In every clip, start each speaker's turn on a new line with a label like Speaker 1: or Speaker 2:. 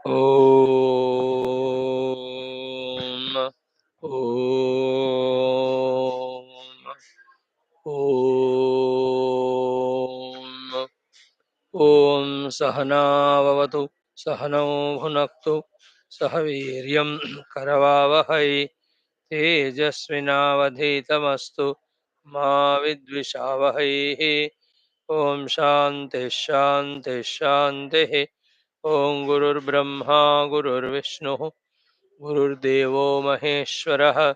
Speaker 1: Om. Om. Om. Om Sahana Vavatu Sahano Bhunaktu Sahaviryam Karavavahai Tejasvinavadhitamastu Ma Vidvishavahai. Om Shanti Shanti Shanti. Om Gurur Brahma Gurur Vishnu Gurur Devo Maheshwarah.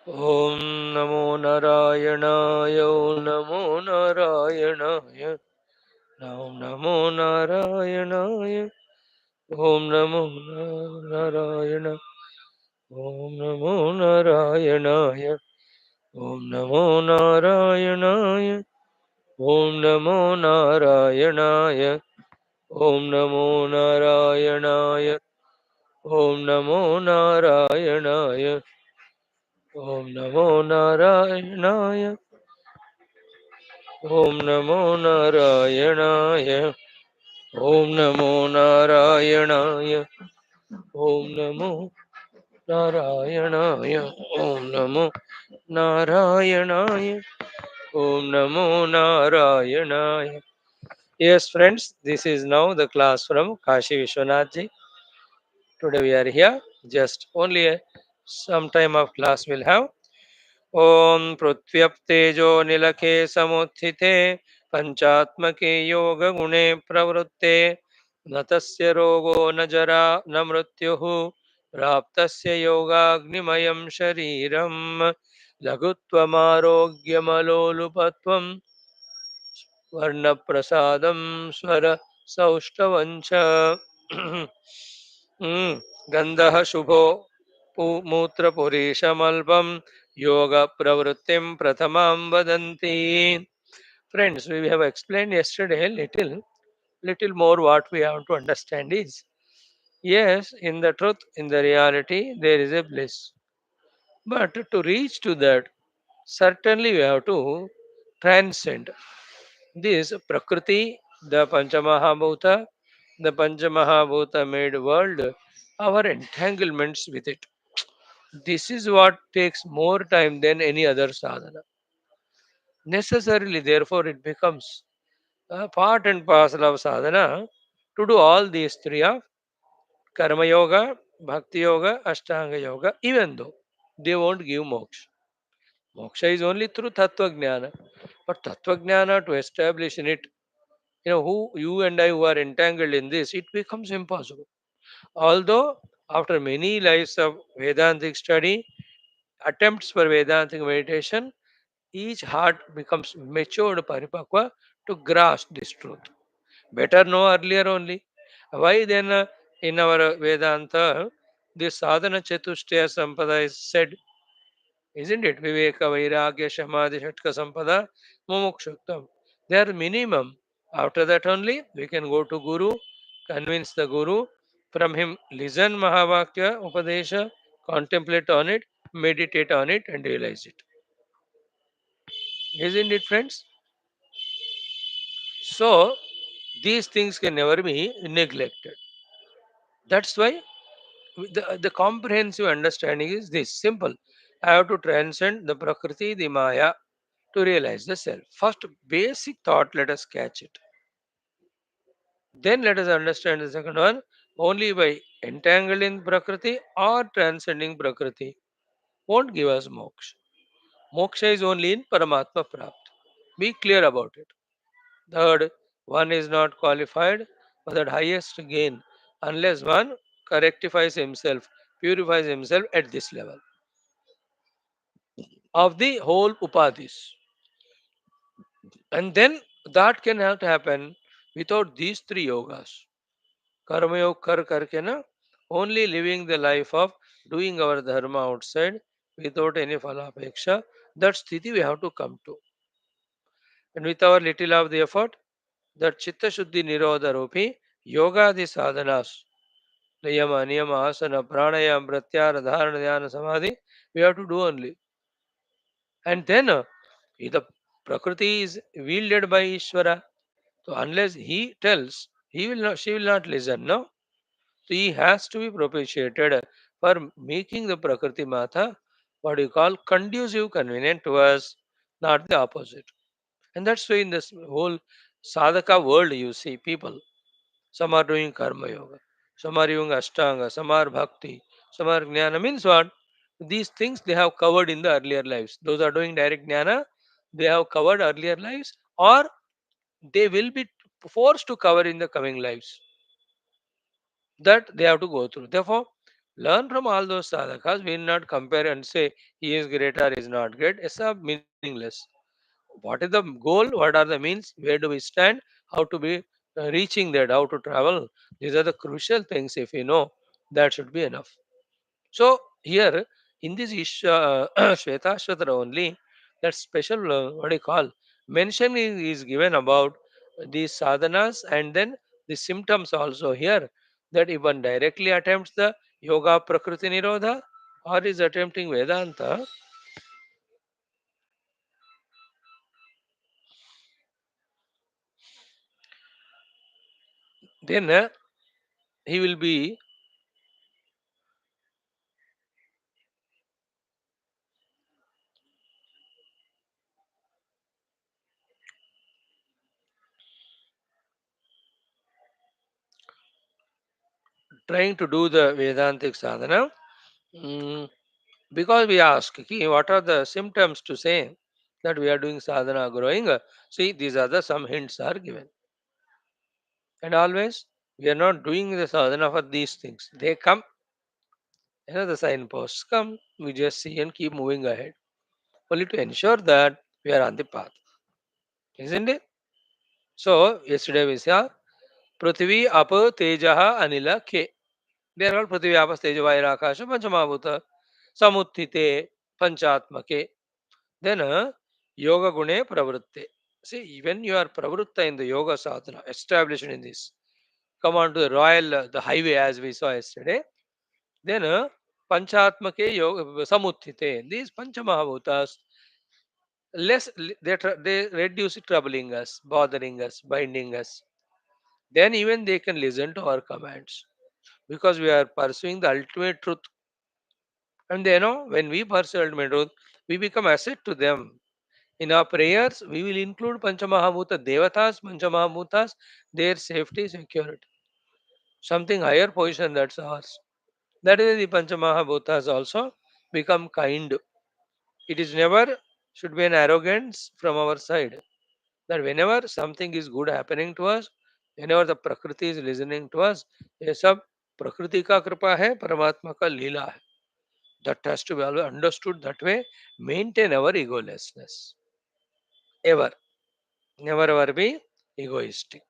Speaker 1: ॐ नमो नारायणाय ॐ नमो नारायणाय ॐ नमो नारायणाय ॐ नमो नारायण ॐ नमो नारायणाय ॐ नमो नारायणाय ॐ नमो नारायणाय ॐ नमो नारायणाय ॐ नमो नारायणाय ॐ नमो नारायणाय ॐ नमो नारायणाय ॐ नमो नारायणाय ॐ नमो नारायणाय ॐ नमो नारायणाय ॐ नमो नारायणाय. Yes, friends, this is now the class from Kashi Vishwanath ji. Today we are here. Just only some time of class we'll have. ॐ पृथ्व्यप्तेजो निलखे समुत्थिते पञ्चात्मके योगगुणे प्रवृत्ते न तस्य रोगो न जरा न मृत्युः प्राप्तस्य योगाग्निमयं शरीरं लघुत्वमारोग्यमलोलुपत्वं वर्णप्रसादं स्वर सौष्ठवञ्च गन्धः शुभो मूत्रपुरीशमल्पं योगप्रवृत्तिं प्रथमां वदन्ति. Friends, we have explained yesterday little more. What we have to understand is, yes, in the truth, in the reality, there is a bliss. But to reach to that, certainly we have to transcend this Prakriti, the Panchamahabhuta, the Panchamahabhuta made world, our entanglements with it. This is what takes more time than any other sadhana. Necessarily, therefore, it becomes a part and parcel of sadhana to do all these three of Karma Yoga, Bhakti Yoga, Ashtanga Yoga, even though they won't give moksha. Moksha is only through Tattva Gnana. But Tattva Gnana, to establish in it, who you and I who are entangled in this, it becomes impossible. Although, after many lives of Vedantic study, attempts for Vedantic meditation, each heart becomes matured paripakva to grasp this truth. Better know earlier only. Why then in our Vedanta, this sadhana chatushtaya sampada is said, isn't it? Viveka, Vairagya, Samadhi, Shatka sampada, Mumukshuktam. They are minimum. After that only, we can go to Guru, convince the Guru, from him listen Mahavakya, Upadesha, contemplate on it, meditate on it, and realize it. Isn't it, friends? So, these things can never be neglected. That's why the comprehensive understanding is this simple. I have to transcend the Prakriti, the Maya, to realize the self. First, basic thought, let us catch it. Then let us understand the second one. Only by entangling Prakriti or transcending Prakriti won't give us moksha. Moksha is only in Paramatma Prapt. Be clear about it. Third, one is not qualified for that highest gain unless one correctifies himself, purifies himself at this level of the whole upadhis. And then that can have to happen without these three yogas. Karma yoga kar karke na, only living the life of doing our dharma outside without any phalapeksha. That sthiti we have to come to. And with our little of the effort, that chitta shuddhi nirodha rupi yoga the sadhanas, niyama, niyama, asana, pranayam, pratyara, dharana, dhyana, samadhi, we have to do only. And then the Prakriti is wielded by Ishvara. So unless he tells, he will not, she will not listen. No, so he has to be propitiated for making the Prakriti Mata what you call conducive, convenient to us, not the opposite. And that's why in this whole sadhaka world, you see people. Some are doing karma yoga, some are doing ashtanga, some are bhakti, some are jnana. Means what? These things they have covered in the earlier lives. Those are doing direct jnana, they have covered earlier lives, or they will be forced to cover in the coming lives. That they have to go through. Therefore, Learn from all those sadhakas. We will not compare and say he is great or is not great. It's a meaningless. What is the goal? What are the means? Where do we stand? How to be reaching that? How to travel? These are the crucial things. If you know, that should be enough. So here in this Shwethashwathara only, that special what do you call mention is given about these sadhanas and then the symptoms also here, that if one directly attempts the yoga prakriti nirodha or is attempting Vedanta, then he will be trying to do the Vedantic sadhana. mm, because we ask, "Ki, what are the symptoms to say that we are doing sadhana growing?" See, these are the some hints are given. And always, we are not doing the sadhana for these things. They come, the signposts come, we just see and keep moving ahead. Only to ensure that we are on the path. Isn't it? So, yesterday we saw Prithvi, Apa, Tejaha, Anila, Ke. They are all Prithvi, Apa, Teja, Vaira, Akasha, Panchamabhuta, Samuttite, Panchatmake. Then yoga gune pravrutte. See, when you are pravrutta in the yoga sadhana, established in this, come on to the royal, the highway as we saw yesterday. Then panchatmake yoga samuttite. These panchamahabhutas, they reduce troubling us, bothering us, binding us. Then even they can listen to our commands because we are pursuing the ultimate truth. And when we pursue ultimate truth, we become asset to them. In our prayers, we will include Panchamahabhuta Devatas, Panchamahabhutas, their safety, security. Something higher position that's ours. That is the Panchamahabhutas also become kind. It is never should be an arrogance from our side. That whenever something is good happening to us, whenever the Prakriti is listening to us, ये सब प्रकृति का कृपा है, परमात्मा का लीला है. That has to be always understood that way. Maintain our egolessness. Ever. Never ever be egoistic.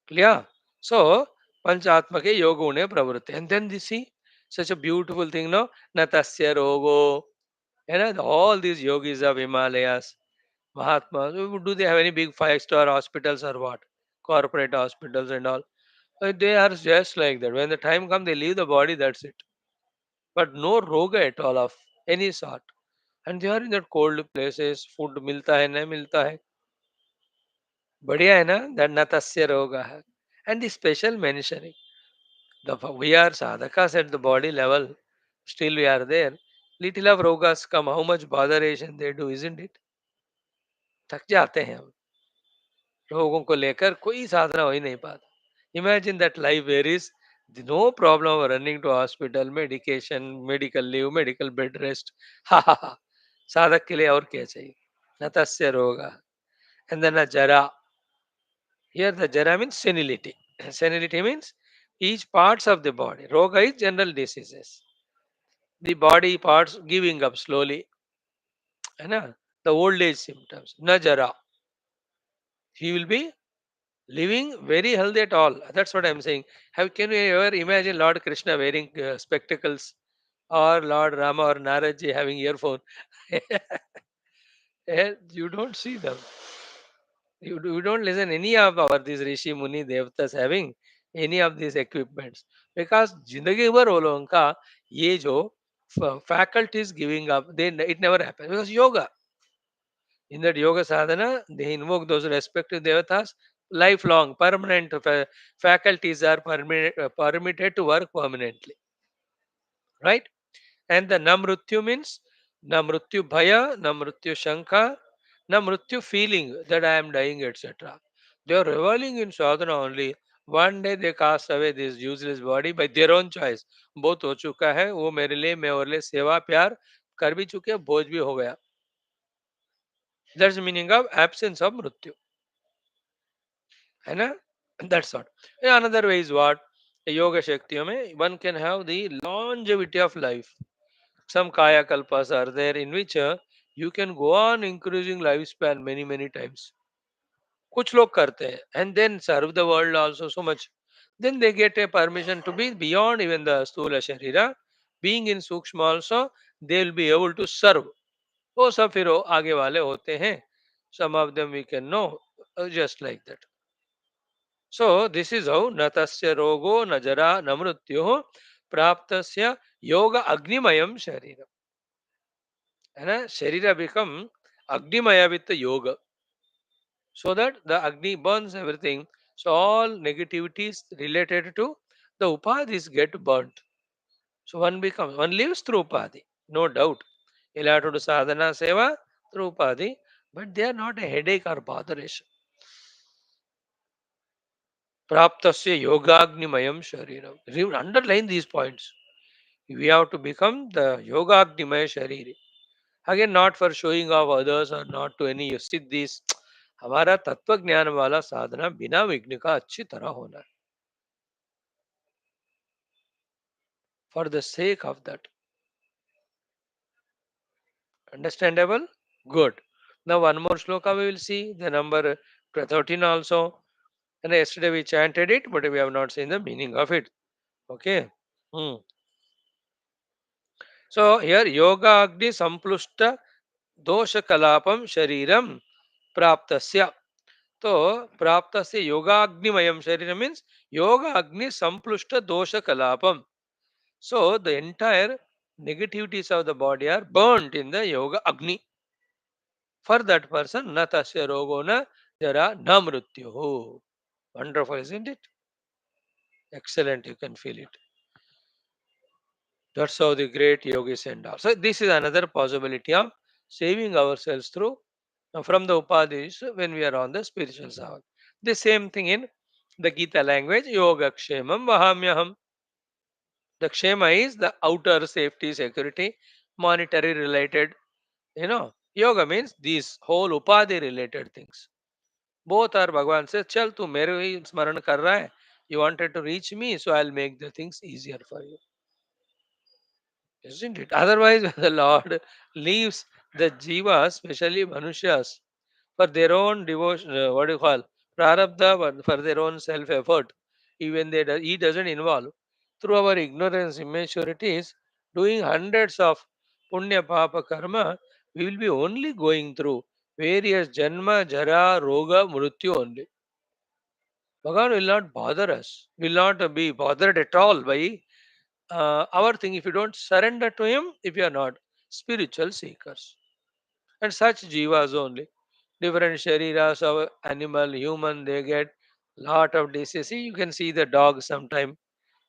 Speaker 1: Clear? So, Panchatmake yogune pravrutti. And then you see such a beautiful thing, no? Natasya rogo. All these yogis of Himalayas, Mahatmas, do they have any big five-star hospitals or what? Corporate hospitals and all. They are just like that. When the time comes, they leave the body, that's it. But no roga at all of any sort. And they are in that cold places, food milta hai, nahi milta hai. बढ़िया है ना that natasya roga hai. And the special mentioning we are sadhakas at the body level, still we are there. Little of rogas come, how much botheration they do, isn't it? थक जाते हैं हम रोगों को लेकर, कोई साधना हो ही नहीं पाता. Imagine that life where is no problem of running to hospital, medication, medical leave, medical bed rest. Ha ha ha. साधक के लिए और क्या चाहिए? नतस्य रोगा. And then a jara. Here the jara means senility. Senility means each parts of the body. Roga is general diseases. The body parts giving up slowly. है ना? The old age symptoms. Na jara. He will be living very healthy at all. That's what I'm saying. Can you ever imagine Lord Krishna wearing spectacles or Lord Rama or Naraji having earphone? You don't see them. You don't listen any of our these Rishi Muni Devtas having any of these equipments because जिंदगी भर वो लोगों का ये जो faculties giving up, they it never happens because yoga. In that yoga sadhana, they invoke those respective devatas lifelong, permanent faculties are permitted to work permanently, right? And the namrutyu means namrutyu bhaya, namrutyu shanka, namrutyu feeling that I am dying, etc. They are reveling in sadhana only. One day they cast away this useless body by their own choice. बहुत हो चुका है वो मेरे लिए मैं और लिए सेवा प्यार कर भी चुके बोझ भी हो गया. That's the meaning of absence of mrityu. है ना? That's what. Another way is what? yoga shaktiyon mein one can have the longevity of life. Some kaya kalpas are there in which you can go on increasing lifespan many times. कुछ लोग करते हैं and then serve the world also so much. Then they get a permission to be beyond even the sthula sharira. Being in सूक्ष्म also they will be able to serve. वो सब फिर वो आगे वाले होते हैं. Some of them we can know just like that. So this is how natasya rogo najara namrutyuh praptasya yoga agnimayam sharira. है ना शरीर become agnimaya with the yoga, so that the agni burns everything. So all negativities related to the upadhis get burnt. So one lives through upadhi, no doubt. You'll have to do sadhana seva through upadhi, but they are not a headache or botheration. Praptasya yogagnimayam shariram. Underline these points. We have to become the yogagnimaya shariri. Again, not for showing off others or not to any सिद्धीस. हमारा तत्व ज्ञान वाला साधना बिना विघ्न का अच्छी तरह होना है. For the sake of that. Understandable? Good. Now one more shloka we will see, the number 13 also. And yesterday we chanted it, but we have not seen the meaning of it. Okay. Hmm. So here yoga agni samplushta dosha kalapam shariram praptasya. So praptasya yoga agnimayam shariram means yoga agni samplushta dosha kalapam. So the entire negativities of the body are burnt in the yoga agni. For that person, na tasya rogo na jara na mrityu. Wonderful, isn't it? Excellent, you can feel it. That's how the great yogis end up. So this is another possibility of saving ourselves through from the upadhis when we are on the spiritual savat. The same thing in the Gita language, yoga kshemam vahamyaham. The kshema is the outer safety, security, monetary related. Yoga means these whole upadhi related things. Both are Bhagwan says, Chal tu mere hi smaran kar raha hai. You wanted to reach me, so I'll make the things easier for you. Isn't it? Otherwise, when the Lord leaves the jivas, especially Manushas, for their own devotion, what do you call, prarabdha, but for their own self effort, even he doesn't involve. Through our ignorance, immaturities, doing hundreds of punya papa karma, we will be only going through various janma, jara, roga, mrityu only. Bhagavan will not bother us, will not be bothered at all by our thing if you don't surrender to Him, if you are not spiritual seekers. And such jivas only. Different shariras of animal, human, they get lot of disease. See, you can see the dog sometime,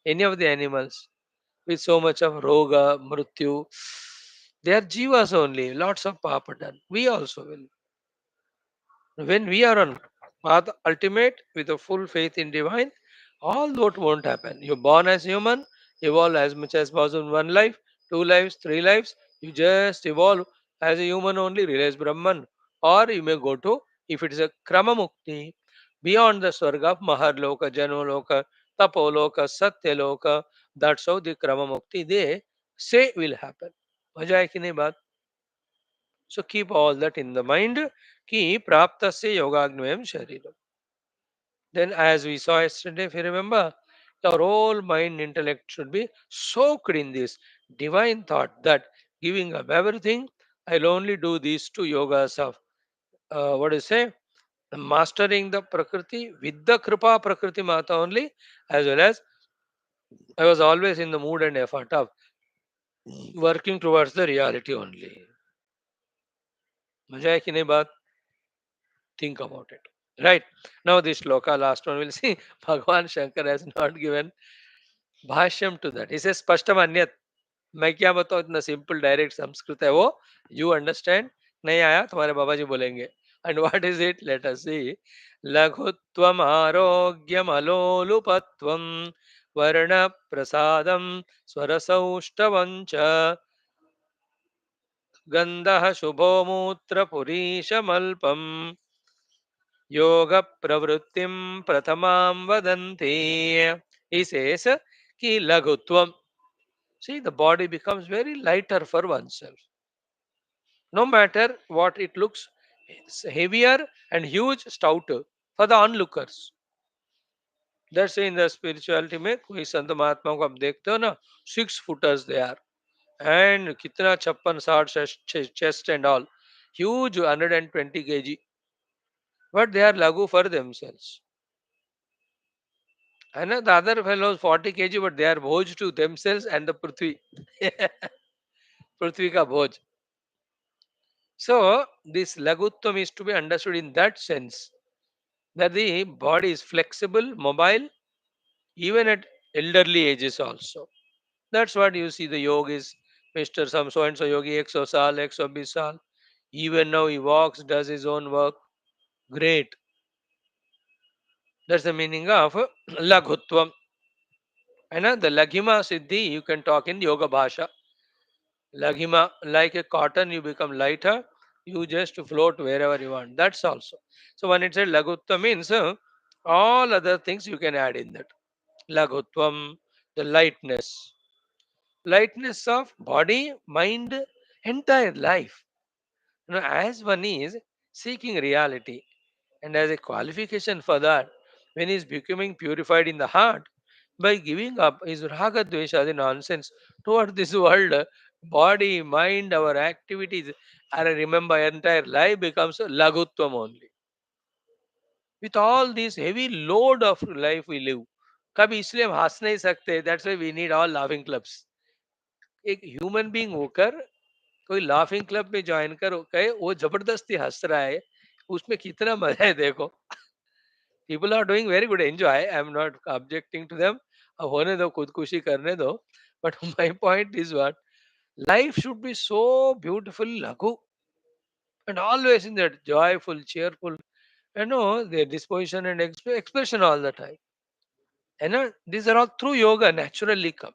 Speaker 1: any of the animals with so much of roga, mrityu. They are jivas only, lots of papa done. We also will. When we are on path ultimate with a full faith in divine, all that won't happen. You're born as human, evolve as much as possible in one life, two lives, three lives. You just evolve as a human only, realize Brahman. Or you may go to, if it is a Krama Mukti, beyond the Swarga of Maharloka, Janmaloka, Tapoloka, Satyaloka. That's how the Krama Mukti they say will happen. मजा है कि नहीं बात. So keep all that in the mind. Ki praptasya yogagnayam shariram. Then, as we saw yesterday, if you remember, our whole mind intellect should be soaked in this divine thought that giving up everything, I'll only do these two yogas of what do you say? Mastering the Prakriti with the Kripa Prakriti Mata only, as well as I was always in the mood and effort of working towards the reality only. मजा है कि नहीं बात. Think about it. Right. Now this shloka, last one we'll see. Bhagwan Shankar has not given Bhashyam to that. He says Spashtam Anyat. मैं क्या बताऊं इतना simple direct Sanskrit है वो. You understand. नहीं आया तुम्हारे बाबा जी बोलेंगे. And what is it, let us see. लघुत्वम आरोग्यम अलोलुपत्वम वर्ण प्रसादम स्वरसौष्ठवं च गंधः शुभो मूत्र पुरीशमल्पम. Yoga pravrittim pratamam vadanti. He says ki lagutvam. See, the body becomes very lighter for oneself. No matter what it looks, it's heavier and huge, stouter for the onlookers. That's why in the spirituality में कोई संत महात्मा को आप देखते हो ना, 6 footers they are, and कितना 56 60 chest and all, huge 120 kg, but they are lagu for themselves. And the other fellows 40 kg, but they are bhoj to themselves and the Prithvi. Prithvi ka bhoj. So this laguttam is to be understood in that sense that the body is flexible, mobile, even at elderly ages also. That's what you see the yoga is Mr. Some so and so yogi, X O Sal, X O Bisal. Even now he walks, does his own work. Great. That's the meaning of laghutvam. And the laghima siddhi, you can talk in yoga bhasha. Laghima, like a cotton, you become lighter. You just float wherever you want. That's also. So when it said laghutva means all other things you can add in that. Laghutvam, the lightness. Lightness of body, mind, entire life. As one is seeking reality, and as a qualification for that, when he is becoming purified in the heart by giving up his raga dvesha, the nonsense toward this world, body, mind, our activities, and remember entire life becomes lagutvam only. With all this heavy load of life we live, कभी इसलिए हम हंस नहीं सकते, that's why we need all laughing clubs. एक human being होकर कोई laughing club में ज्वाइन कर कहे वो जबरदस्ती हंस रहा है, उसमें कितना मजा है देखो. People are doing very good enjoy, I am not objecting to them. अब होने दो, खुदकुशी करने दो. But my point is what, life should be so beautiful lagu and always in that joyful, cheerful, their disposition and expression all the time. These are all through yoga naturally come.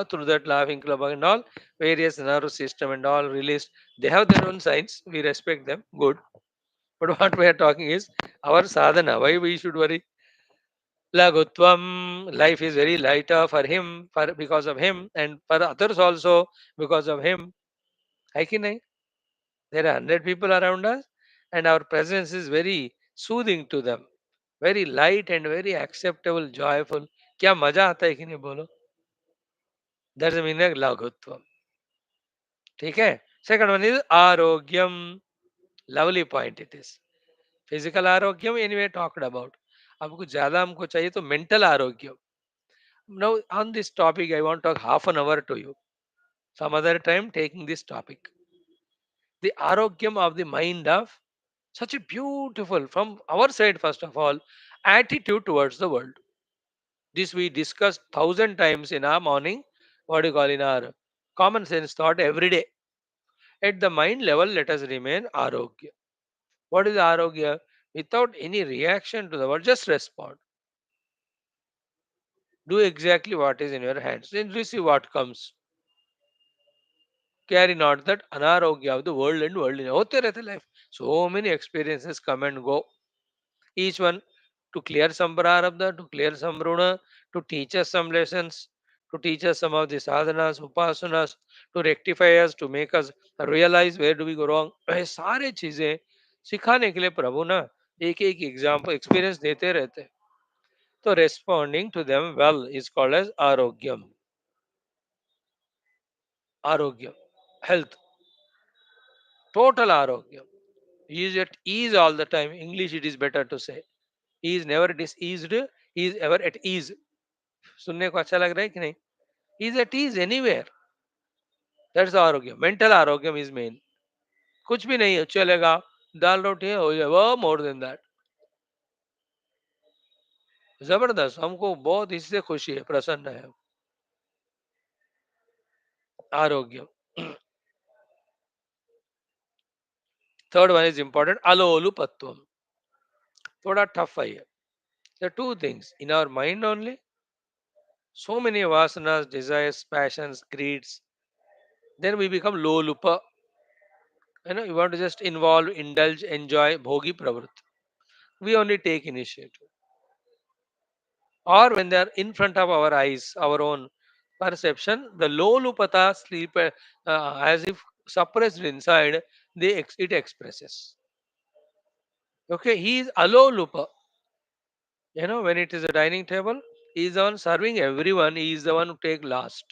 Speaker 1: Through that laughing club and all, various nervous system and all released. They have their own science. We respect them. Good. But what we are talking is our sadhana. Why we should worry? Lagutvam. Life is very lighter for him, for because of him, and for others also because of him. Hai ki nahi? There are 100 people around us, and our presence is very soothing to them. Very light and very acceptable, joyful. क्या मजा आता है कि नहीं बोलो? That's the meaning of lagutvam. ठीक है. Second one is Arogyam. Lovely point it is. Physical Arogyam anyway talked about. अब कुछ ज्यादा हमको चाहिए तो मेंटल आरोग्य. Now on this topic I want to talk half an hour to you. Some other time taking this topic. The arogyam of the mind of such a beautiful, from our side first of all, attitude towards the world. This we discussed 1,000 times in our morning. What do you call in our common sense thought every day. At the mind level, let us remain arogya. What is arogya? Without any reaction to the word, just respond. Do exactly what is in your hands. Then receive what comes. Carry not that anarogya of the world and worldliness. होते रहते life. So many experiences come and go. Each one to clear some prarabdha, to clear some runa, to teach us some lessons, to teach us some of the sadhanas, upasanas, to rectify us, to make us realize where do we go wrong. ये सारे चीजें सिखाने के लिए प्रभु ना एक एक example experience देते रहते हैं. तो responding to them well is called as arogyam. Arogyam, health, total arogyam. He is at ease all the time. English it is better to say. He is never diseased. He is ever at ease. सुनने को अच्छा लग रहा है कि नहीं? He is at ease anywhere. That's आरोग्य. Mental आरोग्य is मेन. कुछ भी नहीं है चलेगा, दाल रोटी है हो जाए, वो मोर देन दैट. जबरदस्त, हमको बहुत इससे खुशी है, प्रसन्न है. आरोग्य. Third one is important, अलोलुपत्वम. थोड़ा टफ है ये. The two things in our mind only. So many vasanas, desires, passions, greeds. Then we become low lupa. You want to just involve, indulge, enjoy, bhogi pravrit. We only take initiative. Or when they are in front of our eyes, our own perception, the low lupata sleep as if suppressed inside, it expresses. Okay, he is alo lupa. When it is a dining table, he is on serving everyone. He is the one who take last.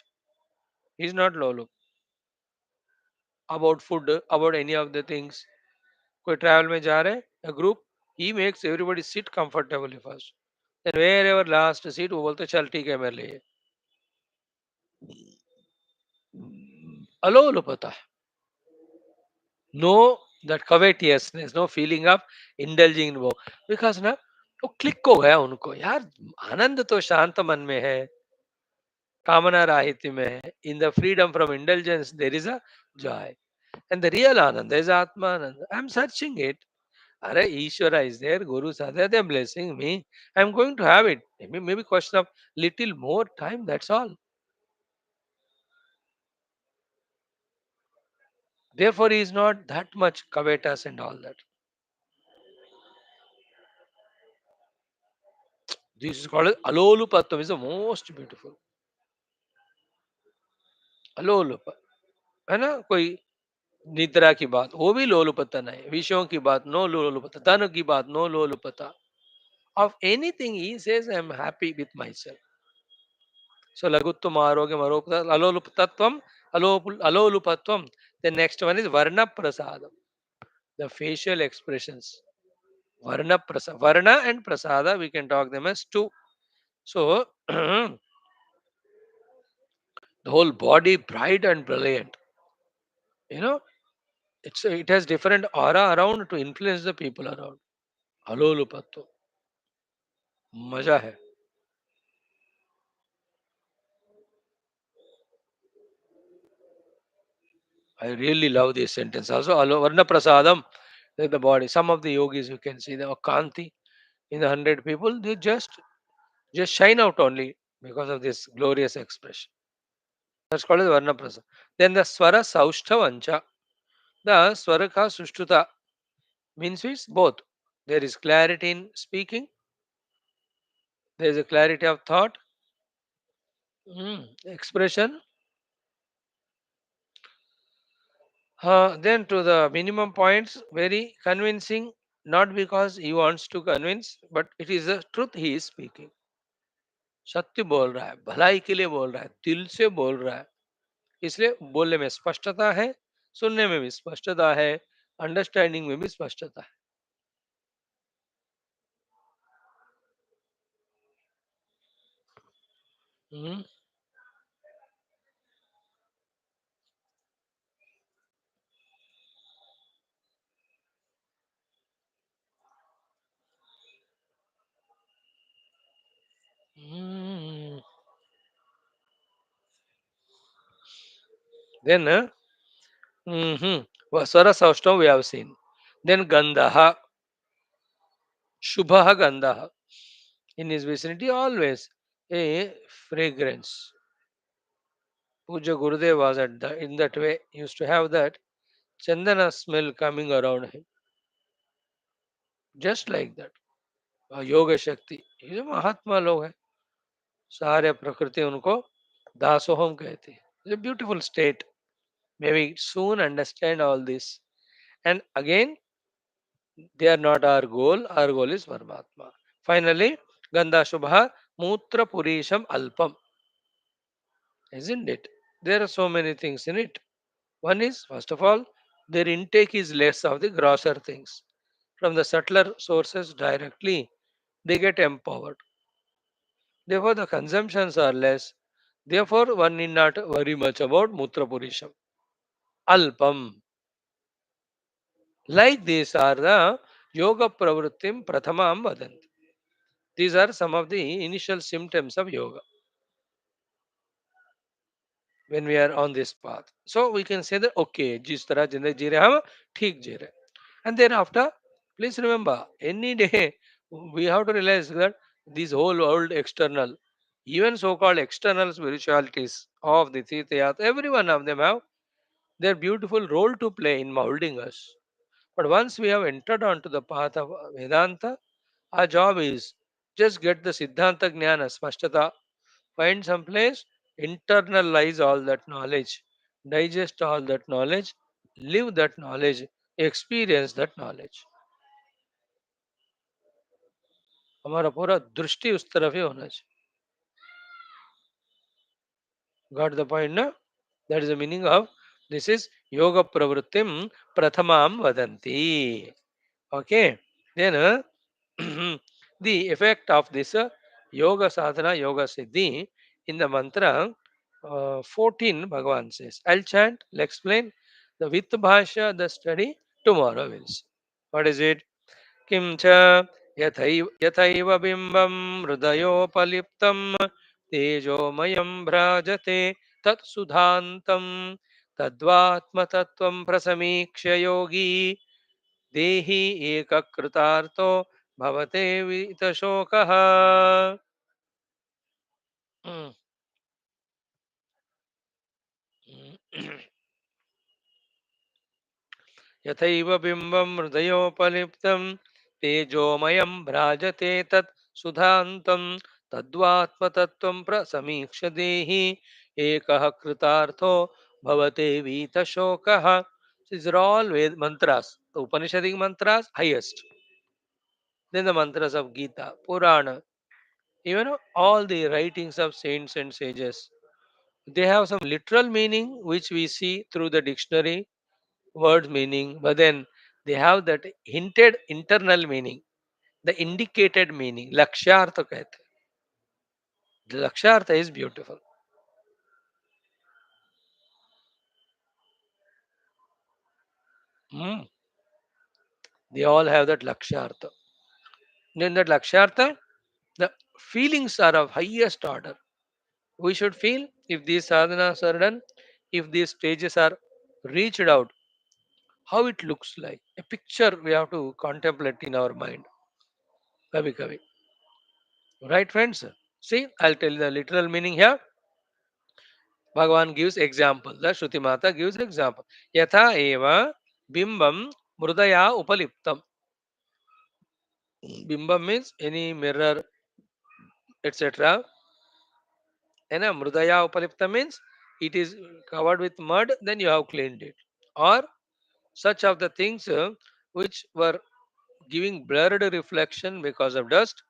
Speaker 1: He is not low lupa about food, about any of the things. कोई travel में जा रहे हैं, a group, he makes everybody sit comfortably first. Then wherever last seat, वो बोलते चल ठीक है मेरे लिए. alo lupata. No that covetousness, no feeling of indulging in वो. Because ना वो क्लिक हो गया उनको यार. आनंद तो शांत मन में है, कामना राहित्य में है. In the freedom from indulgence there is a joy, and the real anand is atma anand. I am searching it. Are Ishvara is there, Gurus are there, they are blessing me. I am going to have it. Maybe question of little more time, that's all. Therefore, he is not that much covetous and all that. This is called alolupatvam, is the most beautiful. अलोलुप है ना. कोई निद्रा की बात, वो भी लोलुपता नहीं. विषयों की बात, नो लोलुपता. धन की बात, no लोलुपता. Of anything, he says, I am happy with myself. So, laguttam arogyam alolupatvam, alolupatvam. The next one is varna prasadam, the facial expressions. Varna and prasada, we can talk them as two. So, the whole body bright and brilliant. You know, it has different aura around to influence the people around. Alolupatvam. मजा है. I really love this sentence. Also, Varna Prasadam, the body. Some of the yogis you can see the Kanti in the 100 people, they just shine out only because of this glorious expression. That's called as Varna Prasad. Then the Swara Saushthavancha, the Swaraka Sushtuta means is both. There is clarity in speaking, there is a clarity of thought, expression. Then to the minimum points, very convincing, not because he wants to convince, but it is the truth he is speaking. सत्य बोल रहा है, भलाई के लिए बोल रहा है, दिल से बोल रहा है. इसलिए बोलने में स्पष्टता है, सुनने में भी स्पष्टता है, अंडरस्टैंडिंग में भी स्पष्टता है. हम्म, हम्म. Then, Swara Saustam we have seen. Then Gandha, Shubha Gandha. In his vicinity, always a fragrance. Puja Gurudev was in that way, used to have that Chandana smell coming around him. Just like that. Yoga Shakti. ये जो महात्मा लोग हैं, सारे प्रकृति उनको दासोहम कहती है. It's a beautiful state. May we soon understand all this. And again, they are not our goal. Our goal is Paramatma. Finally, Gandha Shubha Mutra Purisham Alpam. Isn't it? There are so many things in it. One is, first of all, their intake is less of the grosser things. From the subtler sources directly, they get empowered. Therefore, the consumptions are less. Therefore, one need not worry much about Mutra Purisham. Alpam. Like these are the Yoga Pravrittim Prathamam Vadanti. These are some of the initial symptoms of yoga when we are on this path. So we can say that okay, जिस तरह जिंदगी जी रहे हम ठीक जी रहे. And thereafter, please remember, any day we have to realize that this whole world external, even so-called external spiritualities of the Tirthayat, every one of them have their beautiful role to play in molding us. But once we have entered onto the path of Vedanta, our job is just get the Siddhanta Jnana, Spashtata, find some place, internalize all that knowledge, digest all that knowledge, live that knowledge, experience that knowledge. हमारा पूरा दृष्टि उस तरफ ही होना चाहिए. Got the point, no? That is the meaning of this is yoga pravrittim prathamam vadanti. Okay. Then the effect of this yoga sadhana, yoga siddhi in the mantra 14, Bhagavan says. I'll chant, I'll explain the with bhasha, the study tomorrow will see. What is it? किं च यथैव बिम्बं हृदयोपलिप्तं तेजोमयं भ्राजते तत्सुधान्तं तद्वात्मतत्त्वं प्रसमीक्ष्य योगी देहि एककृतार्थो भवते वितशोकः. Mm, mm. यथैव बिम्बं हृदयोपलिप्तं तेजोमयं भ्राजते तत् सुधान्तं तद्वात्मतत्त्वं प्रसमीक्ष्य देहि एकः कृतार्थो भवते वीतशोकः. These are all mantras. The Upanishadic mantras highest. Then the mantras of Gita, Purana, even all the writings of saints and sages. They have some literal meaning which we see through the dictionary word meaning, but then they have that hinted internal meaning, the indicated meaning. Lakshyartha कहते हैं. The Lakshyartha is beautiful. Hmm. They all have that Lakshyartha. Then that Lakshyartha, the feelings are of highest order. We should feel if these sadhanas are done, if these stages are reached out, how it looks like. A picture we have to contemplate in our mind. Kavi kavi. Right, friends? See, I'll tell you the literal meaning here. Bhagavan gives example. The Shruti Mata gives example. Yatha eva bimbam mrudaya upaliptam. Bimbam means any mirror, etc. And a mrudaya upaliptam means it is covered with mud, then you have cleaned it. Or such of the things which were giving blurred reflection because of dust,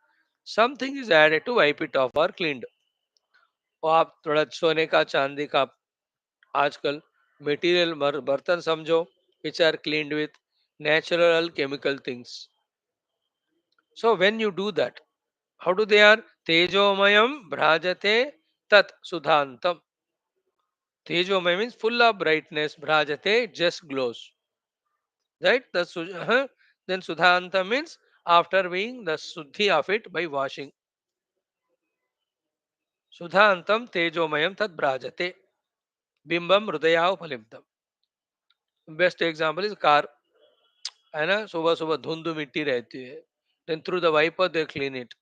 Speaker 1: something is added to wipe it off or cleaned. वो आप थोड़ा सोने का चांदी का आजकल material बर्तन समझो which are cleaned with natural chemical things. So when you do that, how do they are? Tejomayam bhrajate tat sudhantam. Tejomay means full of brightness. Bhrajate just glows. Right? Then sudhantam means after being the suddhi of it by washing. Sudhantam tejomayam tat bhrajate. Bimbam hridaya upaliptam. Best example is car. है ना, सुबह सुबह धुंध मिट्टी रहती है. Then through the wiper they clean it.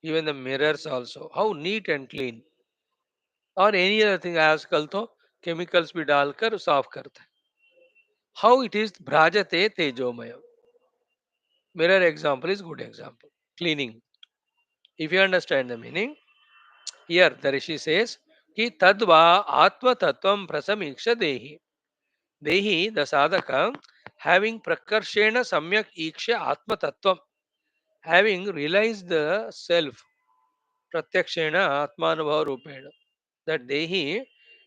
Speaker 1: Even the mirrors also. How neat and clean. और any other thing आजकल तो chemicals भी डालकर साफ करते हैं. How it is भ्राजते तेजोमय. Mirror example is good example. Cleaning. If you understand the meaning, here the Rishi says कि तद्वा आत्म तत्वम प्रसमीक्ष देहि. Dehi, the sadhaka, having prakarshena samyak iksha atma tattvam, having realized the self, pratyakshena atmanubhava rupena, that dehi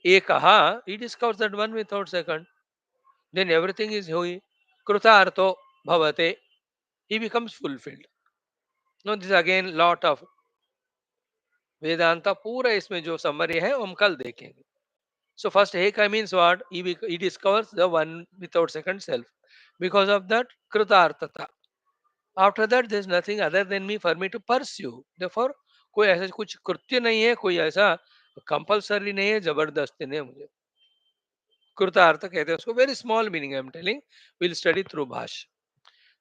Speaker 1: ekaha, he discovers that one without second. Then everything is hui. Krutartho bhavate, he becomes fulfilled. Now this is again lot of Vedanta पूरा इसमें जो summary है हम कल देखेंगे. So first Eka means what? He discovers the one without second self. Because of that, Kritartata. After that there is nothing other than me for me to pursue. Therefore कोई ऐसा कुछ कृत्य नहीं है, कोई ऐसा कंपल्सरी नहीं है, जबरदस्ती नहीं है मुझे. कृतार्थ कहते हैं उसको. Very small meaning I am telling. Will study through भाष्य.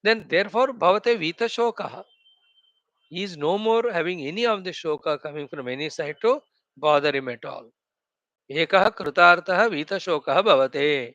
Speaker 1: Then therefore bhavate vita shokaha. He is no more having any of the shoka coming from any side to bother him at all. एकः कृतार्थः वीतशोकः भवते.